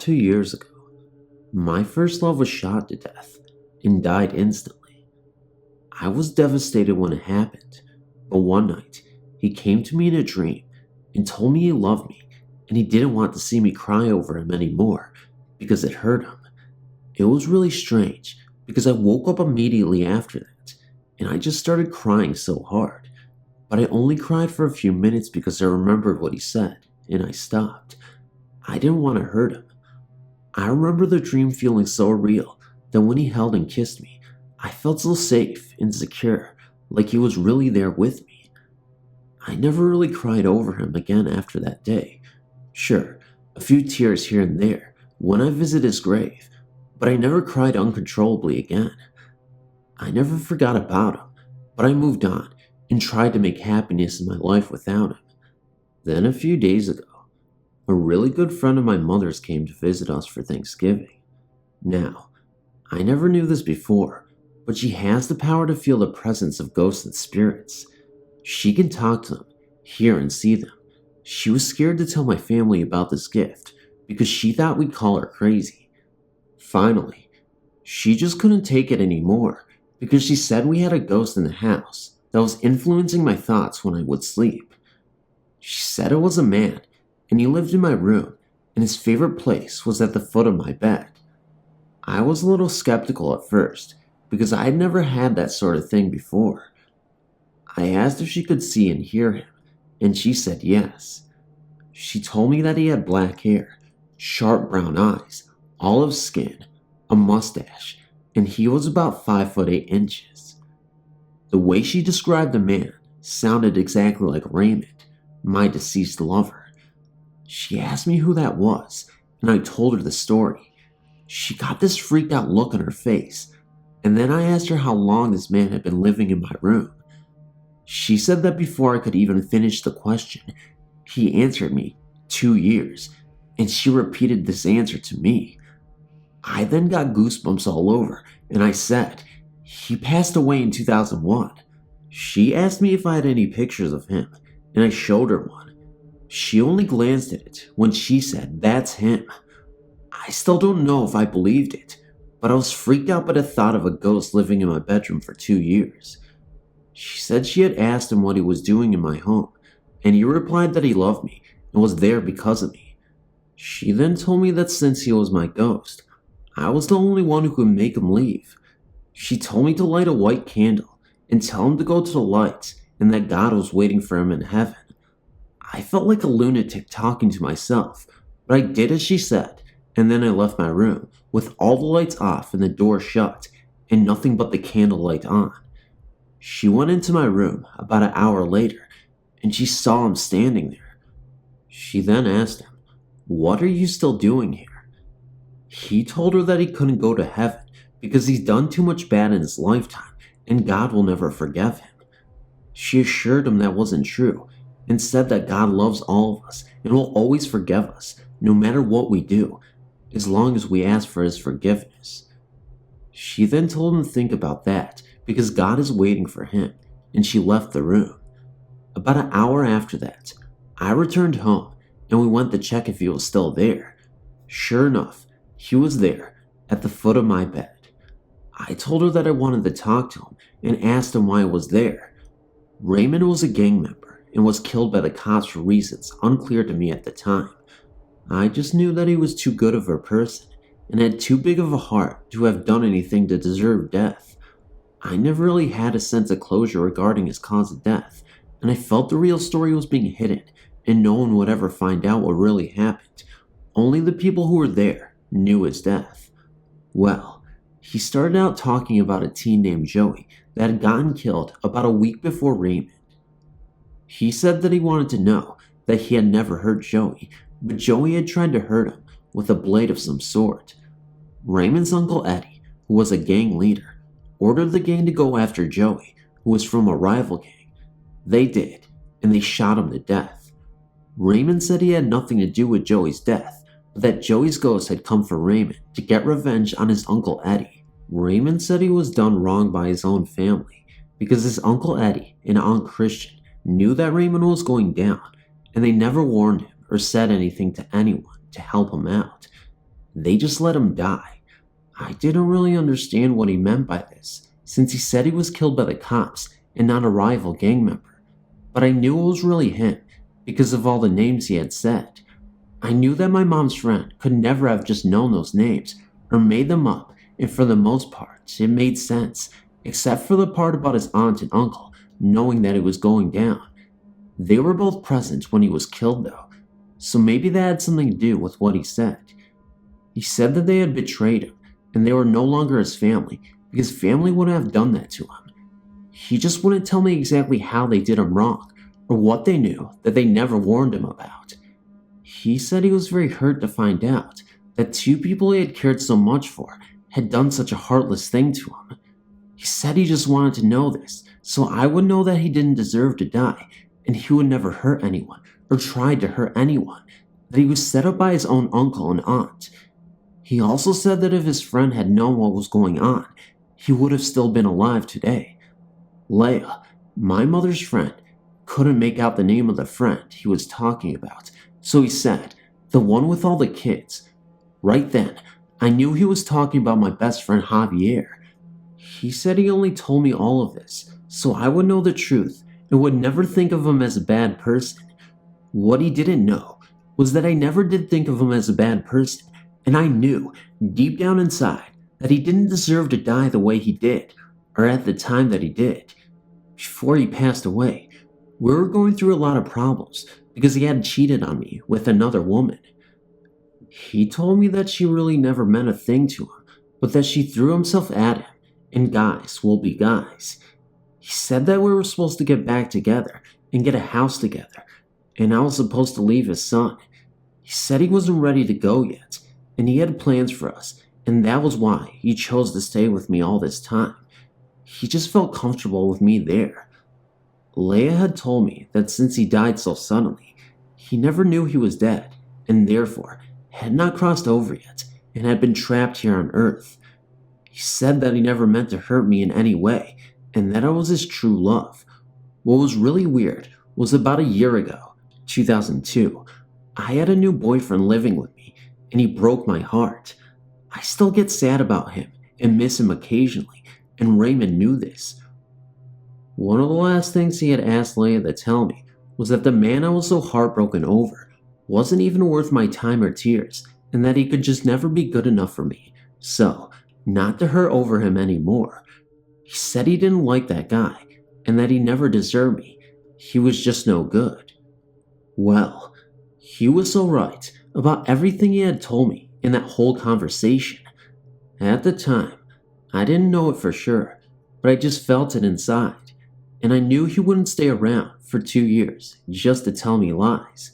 2 years ago, my first love was shot to death and died instantly. I was devastated when it happened, but one night, he came to me in a dream and told me he loved me and he didn't want to see me cry over him anymore because it hurt him. It was really strange because I woke up immediately after that and I just started crying so hard, but I only cried for a few minutes because I remembered what he said and I stopped. I didn't want to hurt him. I remember the dream feeling so real that when he held and kissed me, I felt so safe and secure, like he was really there with me. I never really cried over him again after that day. Sure, a few tears here and there when I visit his grave, but I never cried uncontrollably again. I never forgot about him, but I moved on and tried to make happiness in my life without him. Then a few days ago, a really good friend of my mother's came to visit us for Thanksgiving. Now, I never knew this before, but she has the power to feel the presence of ghosts and spirits. She can talk to them, hear and see them. She was scared to tell my family about this gift because she thought we'd call her crazy. Finally, she just couldn't take it anymore because she said we had a ghost in the house that was influencing my thoughts when I would sleep. She said it was a man and he lived in my room and his favorite place was at the foot of my bed. I was a little skeptical at first because I had never had that sort of thing before. I asked if she could see and hear him, and she said yes. She told me that he had black hair, sharp brown eyes, olive skin, a mustache, and he was about 5'8". The way she described the man sounded exactly like Raymond, my deceased lover. She asked me who that was, and I told her the story. She got this freaked out look on her face, and then I asked her how long this man had been living in my room. She said that before I could even finish the question, he answered me, 2 years, and she repeated this answer to me. I then got goosebumps all over, and I said, he passed away in 2001. She asked me if I had any pictures of him, and I showed her one. She only glanced at it when she said, that's him. I still don't know if I believed it, but I was freaked out by the thought of a ghost living in my bedroom for 2 years. She said she had asked him what he was doing in my home, and he replied that he loved me and was there because of me. She then told me that since he was my ghost, I was the only one who could make him leave. She told me to light a white candle and tell him to go to the lights and that God was waiting for him in heaven. I felt like a lunatic talking to myself, but I did as she said, and then I left my room with all the lights off and the door shut and nothing but the candlelight on. She went into my room about an hour later and she saw him standing there. She then asked him, what are you still doing here? He told her that he couldn't go to heaven because he's done too much bad in his lifetime and God will never forgive him. She assured him that wasn't true and said that God loves all of us and will always forgive us no matter what we do, as long as we ask for his forgiveness. She then told him to think about that because God is waiting for him, and she left the room. About an hour after that, I returned home and we went to check if he was still there. Sure enough, he was there at the foot of my bed. I told her that I wanted to talk to him and asked him why he was there. Raymond was a gang member and was killed by the cops for reasons unclear to me at the time. I just knew that he was too good of a person and had too big of a heart to have done anything to deserve death. I never really had a sense of closure regarding his cause of death, and I felt the real story was being hidden and no one would ever find out what really happened. Only the people who were there knew his death. Well, he started out talking about a teen named Joey that had gotten killed about a week before Raymond. He said that he wanted to know that he had never hurt Joey, but Joey had tried to hurt him with a blade of some sort. Raymond's uncle Eddie, who was a gang leader, ordered the gang to go after Joey, who was from a rival gang. They did, and they shot him to death. Raymond said he had nothing to do with Joey's death, but that Joey's ghost had come for Raymond to get revenge on his uncle Eddie. Raymond said he was done wrong by his own family because his uncle Eddie and Aunt Christian knew that Raymond was going down, and they never warned him or said anything to anyone to help him out. They just let him die. I didn't really understand what he meant by this, since he said he was killed by the cops and not a rival gang member. But I knew it was really him because of all the names he had said. I knew that my mom's friend could never have just known those names or made them up, and for the most part, it made sense, except for the part about his aunt and uncle knowing that it was going down. They were both present when he was killed though, so maybe that had something to do with what he said. He said that they had betrayed him and they were no longer his family because family wouldn't have done that to him. He just wouldn't tell me exactly how they did him wrong or what they knew that they never warned him about. He said he was very hurt to find out that two people he had cared so much for had done such a heartless thing to him. He said he just wanted to know this so I would know that he didn't deserve to die and he would never hurt anyone or tried to hurt anyone, that he was set up by his own uncle and aunt. He also said that if his friend had known what was going on, he would have still been alive today. Leah, my mother's friend, couldn't make out the name of the friend he was talking about, so he said, the one with all the kids. Right then, I knew he was talking about my best friend Javier. He said he only told me all of this, so I would know the truth and would never think of him as a bad person. What he didn't know was that I never did think of him as a bad person, and I knew, deep down inside, that he didn't deserve to die the way he did, or at the time that he did. Before he passed away, we were going through a lot of problems because he had cheated on me with another woman. He told me that she really never meant a thing to him, but that she threw himself at him, and guys will be guys. He said that we were supposed to get back together and get a house together, and I was supposed to leave his son. He said he wasn't ready to go yet, and he had plans for us, and that was why he chose to stay with me all this time. He just felt comfortable with me there. Leia had told me that since he died so suddenly, he never knew he was dead, and therefore had not crossed over yet, and had been trapped here on Earth. He said that he never meant to hurt me in any way, and that I was his true love. What was really weird was about a year ago, 2002, I had a new boyfriend living with me, and he broke my heart. I still get sad about him and miss him occasionally, and Raymond knew this. One of the last things he had asked Leia to tell me was that the man I was so heartbroken over wasn't even worth my time or tears, and that he could just never be good enough for me, so not to hurt over him anymore. He said he didn't like that guy, and that he never deserved me. He was just no good. Well, he was so right about everything he had told me in that whole conversation. At the time, I didn't know it for sure, but I just felt it inside, and I knew he wouldn't stay around for 2 years just to tell me lies.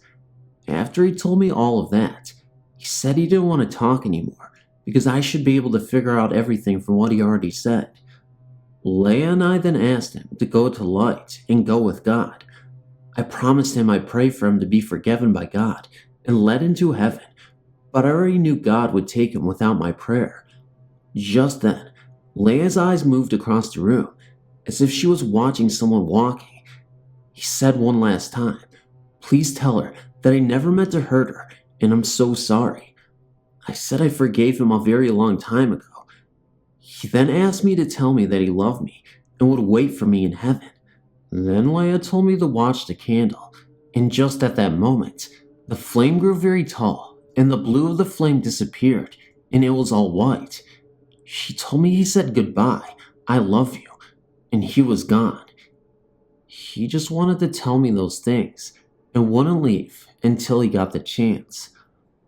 After he told me all of that, he said he didn't want to talk anymore because I should be able to figure out everything from what he already said. Leia and I then asked him to go to light and go with God. I promised him I'd pray for him to be forgiven by God and led into heaven, but I already knew God would take him without my prayer. Just then, Leia's eyes moved across the room, as if she was watching someone walking. He said one last time, "Please tell her that I never meant to hurt her, and I'm so sorry." I said I forgave him a very long time ago. He then asked me to tell me that he loved me and would wait for me in heaven. Then Leia told me to watch the candle, and just at that moment, the flame grew very tall, and the blue of the flame disappeared, and it was all white. She told me he said goodbye, "I love you," and he was gone. He just wanted to tell me those things, and wouldn't leave until he got the chance.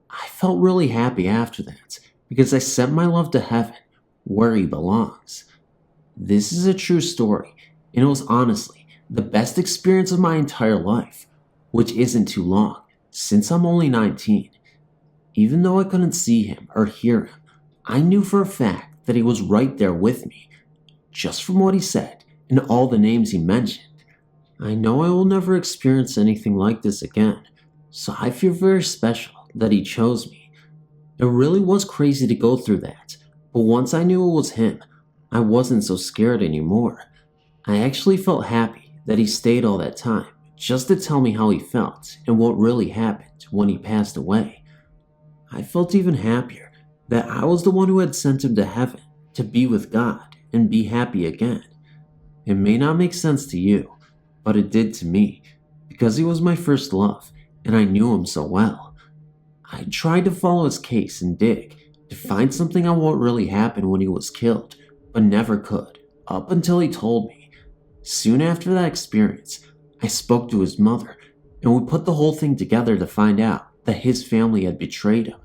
I felt really happy after that, because I sent my love to heaven, where he belongs. This is a true story, and it was honestly the best experience of my entire life, which isn't too long, since I'm only 19. Even though I couldn't see him or hear him, I knew for a fact that he was right there with me, just from what he said and all the names he mentioned. I know I will never experience anything like this again, so I feel very special that he chose me. It really was crazy to go through that, but once I knew it was him, I wasn't so scared anymore. I actually felt happy that he stayed all that time, just to tell me how he felt and what really happened when he passed away. I felt even happier that I was the one who had sent him to heaven to be with God and be happy again. It may not make sense to you, but it did to me, because he was my first love and I knew him so well. I tried to follow his case and dig to find something on what really happened when he was killed, but never could, up until he told me. Soon after that experience, I spoke to his mother, and we put the whole thing together to find out that his family had betrayed him,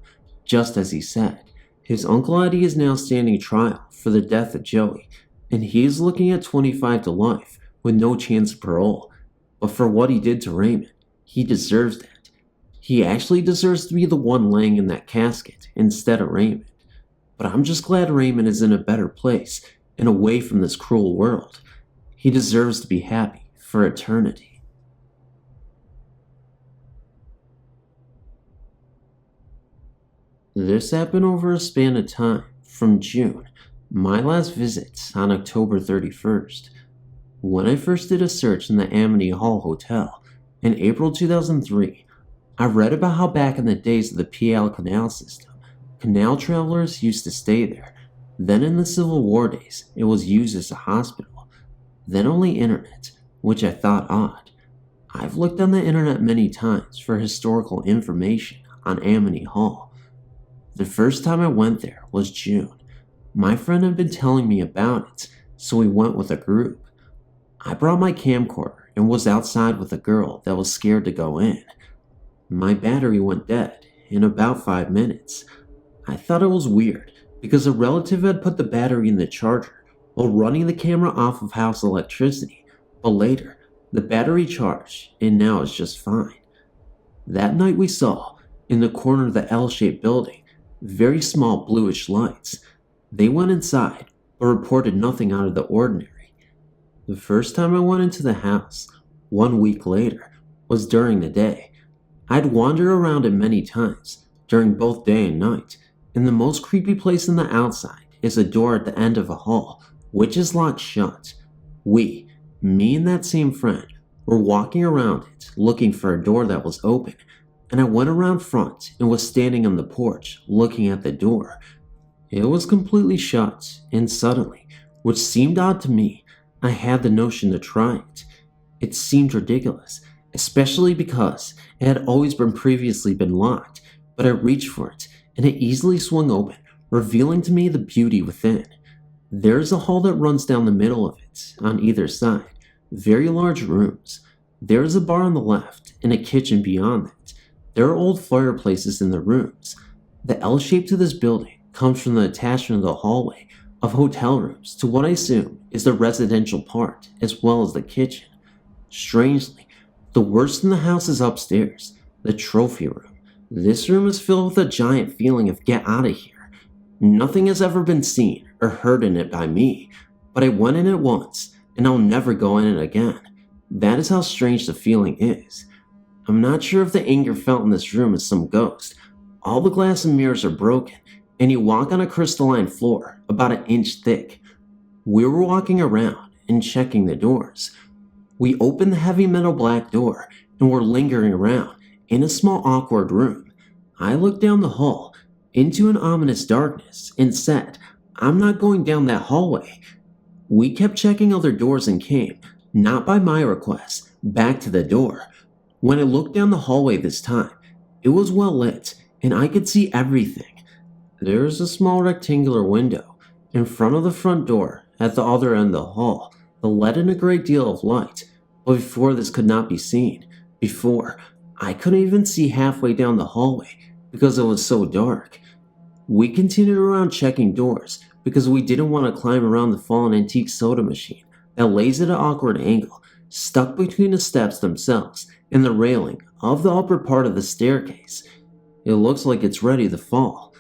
just as he said. His Uncle Eddie is now standing trial for the death of Joey, and he is looking at 25 to life with no chance of parole. But for what he did to Raymond, he deserves that. He actually deserves to be the one laying in that casket instead of Raymond. But I'm just glad Raymond is in a better place and away from this cruel world. He deserves to be happy for eternity. This happened over a span of time from June, my last visit on October 31st. When I first did a search in the Amity Hall Hotel in April 2003, I read about how back in the days of the PL canal system, canal travelers used to stay there. Then in the Civil War days, it was used as a hospital. Then only internet, which I thought odd. I've looked on the internet many times for historical information on Amity Hall. The first time I went there was June. My friend had been telling me about it, so we went with a group. I brought my camcorder and was outside with a girl that was scared to go in. My battery went dead in about 5 minutes. I thought it was weird because a relative had put the battery in the charger while running the camera off of house electricity, but later the battery charged and now it's just fine. That night we saw, in the corner of the L-shaped building, very small bluish lights. They went inside but reported nothing out of the ordinary. The first time I went into the house, 1 week later, was during the day. I'd wandered around it many times, during both day and night, and the most creepy place on the outside is a door at the end of a hall, which is locked shut. We, me and that same friend, were walking around it, looking for a door that was open, and I went around front and was standing on the porch, looking at the door. It was completely shut, and suddenly, which seemed odd to me, I had the notion to try it. It seemed ridiculous, especially because it had always previously been locked, but I reached for it, and it easily swung open, revealing to me the beauty within. There is a hall that runs down the middle of it, on either side, very large rooms. There is a bar on the left, and a kitchen beyond that. There are old fireplaces in the rooms. The L shape to this building comes from the attachment of the hallway of hotel rooms to what I assume is the residential part, as well as the kitchen. Strangely, the worst in the house is upstairs, the trophy room. This room is filled with a giant feeling of get out of here. Nothing has ever been seen or heard in it by me, but I went in it once, and I'll never go in it again. That is how strange the feeling is. I'm not sure if the anger felt in this room is some ghost. All the glass and mirrors are broken, and you walk on a crystalline floor about an inch thick. We were walking around and checking the doors. We opened the heavy metal black door and were lingering around in a small awkward room. I looked down the hall into an ominous darkness and said, "I'm not going down that hallway." We kept checking other doors and came, not by my request, back to the door. When I looked down the hallway this time, it was well lit and I could see everything. There is a small rectangular window in front of the front door at the other end of the hall that let in a great deal of light, but before this could not be seen. Before, I couldn't even see halfway down the hallway because it was so dark. We continued around checking doors because we didn't want to climb around the fallen antique soda machine that lays at an awkward angle, stuck between the steps themselves and the railing of the upper part of the staircase. It looks like it's ready to fall.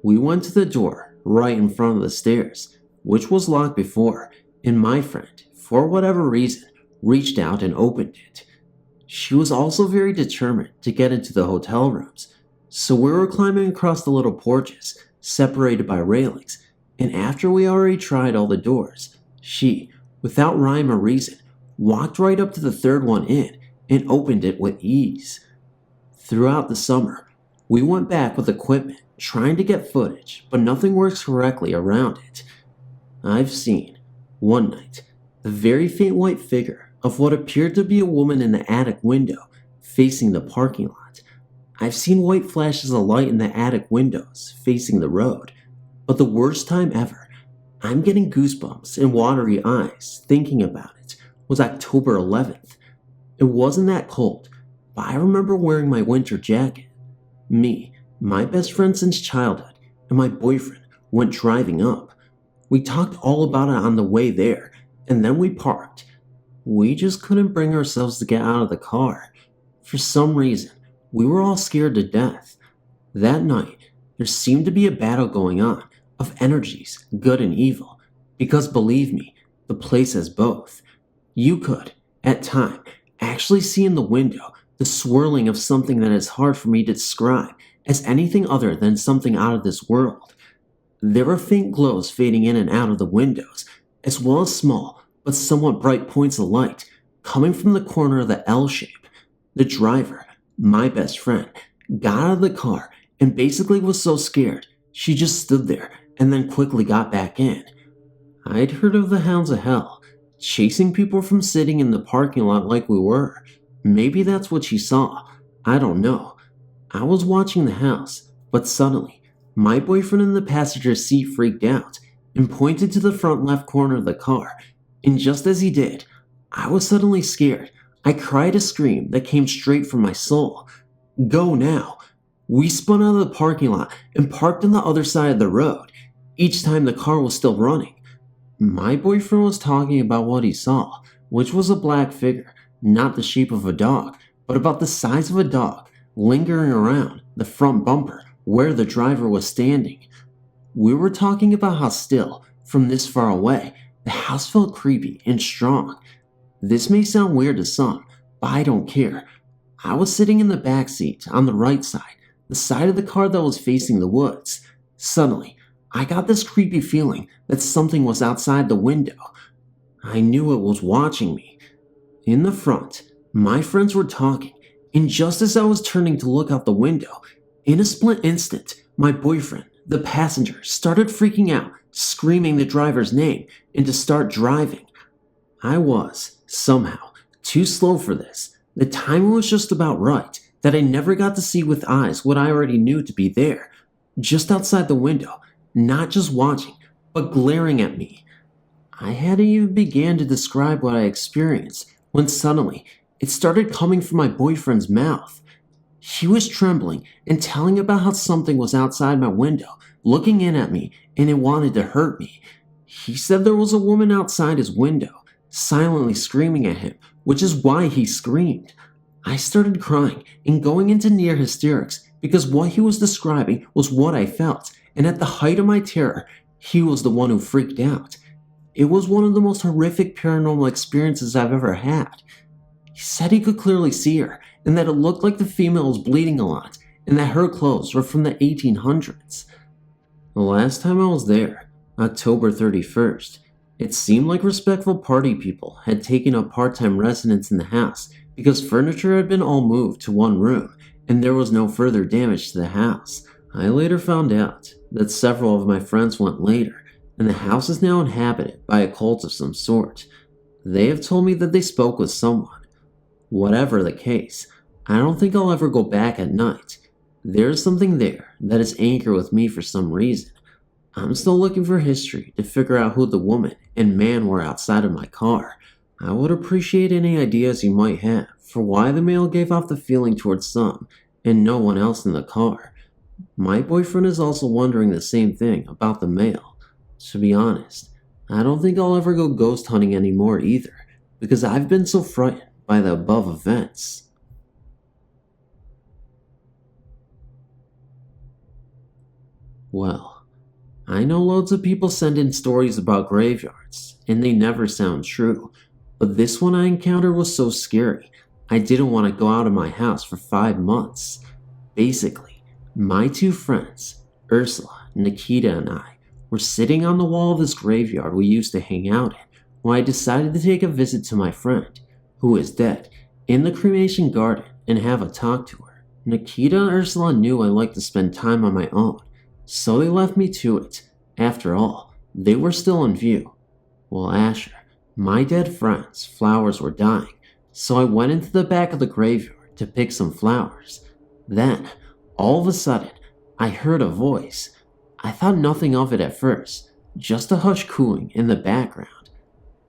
We went to the door right in front of the stairs, which was locked before, and my friend, for whatever reason, reached out and opened it. She was also very determined to get into the hotel rooms, so we were climbing across the little porches, separated by railings, and after we already tried all the doors, she, without rhyme or reason, walked right up to the third one in and opened it with ease. Throughout the summer, we went back with equipment trying to get footage, but nothing works correctly around it. I've seen, one night, the very faint white figure of what appeared to be a woman in the attic window facing the parking lot. I've seen white flashes of light in the attic windows facing the road. But the worst time ever, I'm getting goosebumps and watery eyes thinking about it, was October 11th. It wasn't that cold, but I remember wearing my winter jacket. Me, my best friend since childhood, and my boyfriend went driving up. We talked all about it on the way there, and then we parked. We just couldn't bring ourselves to get out of the car. For some reason, we were all scared to death. That night, there seemed to be a battle going on of energies, good and evil, because believe me, the place has both. You could, at times, actually see in the window the swirling of something that is hard for me to describe as anything other than something out of this world. There were faint glows fading in and out of the windows, as well as small but somewhat bright points of light coming from the corner of the L shape. The driver, my best friend, got out of the car and basically was so scared she just stood there and then quickly got back in. I'd heard of the hounds of hell, chasing people from sitting in the parking lot like we were. Maybe that's what she saw. I don't know. I was watching the house, but suddenly, my boyfriend in the passenger seat freaked out and pointed to the front left corner of the car, and just as he did, I was suddenly scared. I cried a scream that came straight from my soul. Go now. We spun out of the parking lot and parked on the other side of the road. Each time the car was still running. My boyfriend was talking about what he saw, which was a black figure, not the shape of a dog, but about the size of a dog, lingering around the front bumper where the driver was standing. We were talking about how still, from this far away, the house felt creepy and strong. This may sound weird to some, but I don't care. I was sitting in the back seat on the right side, the side of the car that was facing the woods. Suddenly, I got this creepy feeling that something was outside the window. I knew it was watching me. In the front, my friends were talking, and just as I was turning to look out the window, in a split instant, my boyfriend, the passenger, started freaking out, screaming the driver's name, and to start driving. I was, somehow, too slow for this. The timing was just about right, that I never got to see with eyes what I already knew to be there, just outside the window, not just watching, but glaring at me. I hadn't even began to describe what I experienced when suddenly it started coming from my boyfriend's mouth. He was trembling and telling about how something was outside my window, looking in at me, and it wanted to hurt me. He said there was a woman outside his window, silently screaming at him, which is why he screamed. I started crying and going into near hysterics because what he was describing was what I felt, and at the height of my terror, he was the one who freaked out. It was one of the most horrific paranormal experiences I've ever had. He said he could clearly see her, and that it looked like the female was bleeding a lot, and that her clothes were from the 1800s. The last time I was there, October 31st, it seemed like respectful party people had taken up part-time residence in the house because furniture had been all moved to one room, and there was no further damage to the house. I later found out that several of my friends went later, and the house is now inhabited by a cult of some sort. They have told me that they spoke with someone. Whatever the case, I don't think I'll ever go back at night. There's something there that is anchored with me for some reason. I'm still looking for history to figure out who the woman and man were outside of my car. I would appreciate any ideas you might have for why the male gave off the feeling towards some and no one else in the car. My boyfriend is also wondering the same thing about the male. To be honest, I don't think I'll ever go ghost hunting anymore either, because I've been so frightened by the above events. Well, I know loads of people send in stories about graveyards, and they never sound true, but this one I encountered was so scary, I didn't want to go out of my house for 5 months. Basically, my two friends, Ursula, Nikita, and I, were sitting on the wall of this graveyard we used to hang out in when I decided to take a visit to my friend, who is dead, in the cremation garden and have a talk to her. Nikita and Ursula knew I liked to spend time on my own, so they left me to it. After all, they were still in view. Well, Asher, my dead friend's flowers were dying, so I went into the back of the graveyard to pick some flowers. Then, all of a sudden, I heard a voice. I thought nothing of it at first, just a hush cooing in the background.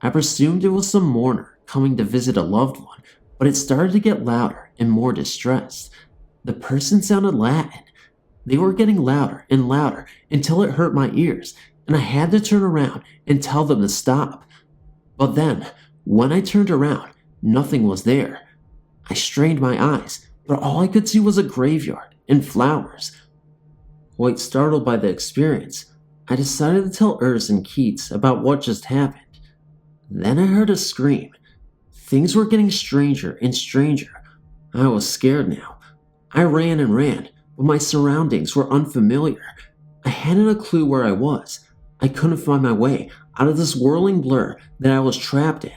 I presumed it was some mourner coming to visit a loved one, but it started to get louder and more distressed. The person sounded Latin. They were getting louder and louder until it hurt my ears, and I had to turn around and tell them to stop. But then, when I turned around, nothing was there. I strained my eyes, but all I could see was a graveyard and flowers. Quite startled by the experience, I decided to tell Urs and Keats about what just happened. Then I heard a scream. Things were getting stranger and stranger. I was scared now. I ran and ran, but my surroundings were unfamiliar. I hadn't a clue where I was. I couldn't find my way out of this whirling blur that I was trapped in.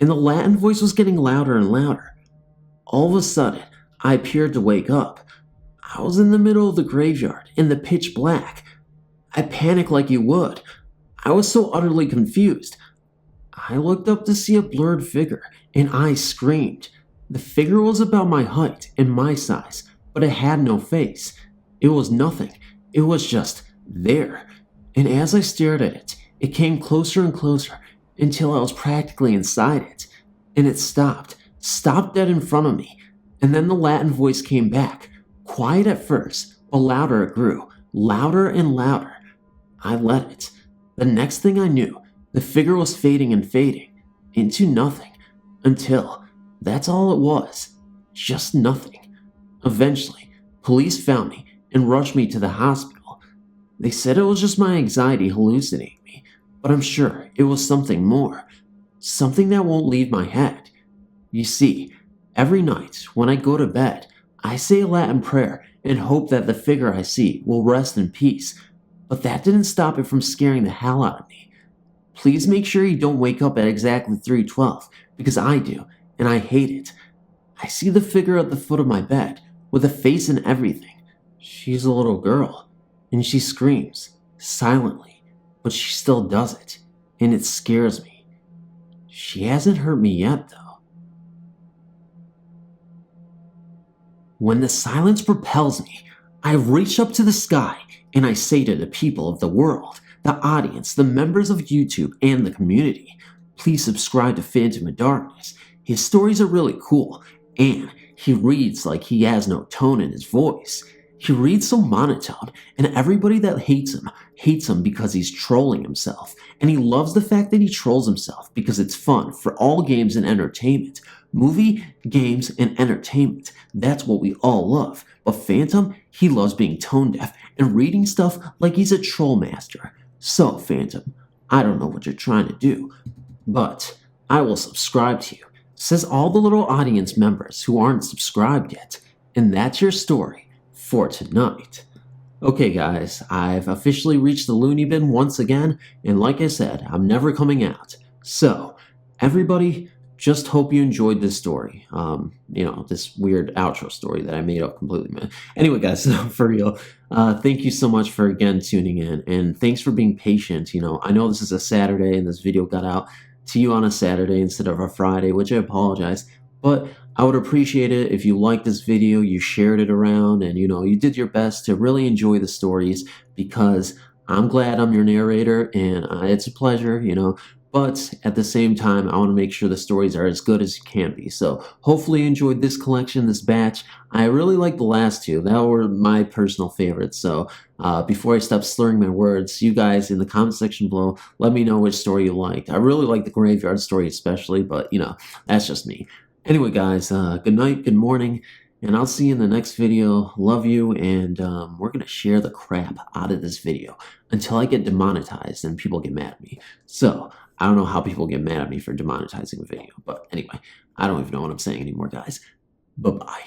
And the Latin voice was getting louder and louder. All of a sudden, I appeared to wake up. I was in the middle of the graveyard in the pitch black. I panicked like you would. I was so utterly confused. I looked up to see a blurred figure, and I screamed. The figure was about my height and my size, but it had no face. It was nothing. It was just there. And as I stared at it, it came closer and closer until I was practically inside it. And it stopped dead in front of me. And then the Latin voice came back. Quiet at first, but louder it grew, louder and louder. I let it. The next thing I knew, the figure was fading and fading into nothing until that's all it was, just nothing. Eventually, police found me and rushed me to the hospital. They said it was just my anxiety hallucinating me, but I'm sure it was something more, something that won't leave my head. You see, every night when I go to bed, I say a Latin prayer and hope that the figure I see will rest in peace, but that didn't stop it from scaring the hell out of me. Please make sure you don't wake up at exactly 3:12, because I do, and I hate it. I see the figure at the foot of my bed, with a face and everything. She's a little girl, and she screams, silently, but she still does it, and it scares me. She hasn't hurt me yet, though. When the silence propels me, I reach up to the sky and I say to the people of the world, the audience, the members of YouTube, and the community, please subscribe to Phantom of Darkness. His stories are really cool, and he reads like he has no tone in his voice. He reads so monotone, and everybody that hates him because he's trolling himself, and he loves the fact that he trolls himself because it's fun for all games and entertainment. Movie, games, and entertainment. That's what we all love. But Phantom, he loves being tone deaf and reading stuff like he's a troll master. So, Phantom, I don't know what you're trying to do, but I will subscribe to you, says all the little audience members who aren't subscribed yet. And that's your story for tonight. Okay guys, I've officially reached the loony bin once again, and like I said, I'm never coming out. So, everybody, just hope you enjoyed this story. This weird outro story that I made up completely, man. Anyway, guys, for real, thank you so much for, again, tuning in, and thanks for being patient. I know this is a Saturday, and this video got out to you on a Saturday instead of a Friday, which I apologize, but I would appreciate it if you liked this video, you shared it around, and, you did your best to really enjoy the stories, because I'm glad I'm your narrator, and it's a pleasure, but at the same time, I want to make sure the stories are as good as you can be. So hopefully you enjoyed this collection, this batch. I really like the last two. That were my personal favorites. So before I stop slurring my words, you guys in the comment section below, let me know which story you liked. I really like the graveyard story especially, but that's just me. Anyway, guys, good night, good morning, and I'll see you in the next video. Love you, and we're going to share the crap out of this video until I get demonetized and people get mad at me. So, I don't know how people get mad at me for demonetizing a video, but anyway, I don't even know what I'm saying anymore, guys. Bye-bye.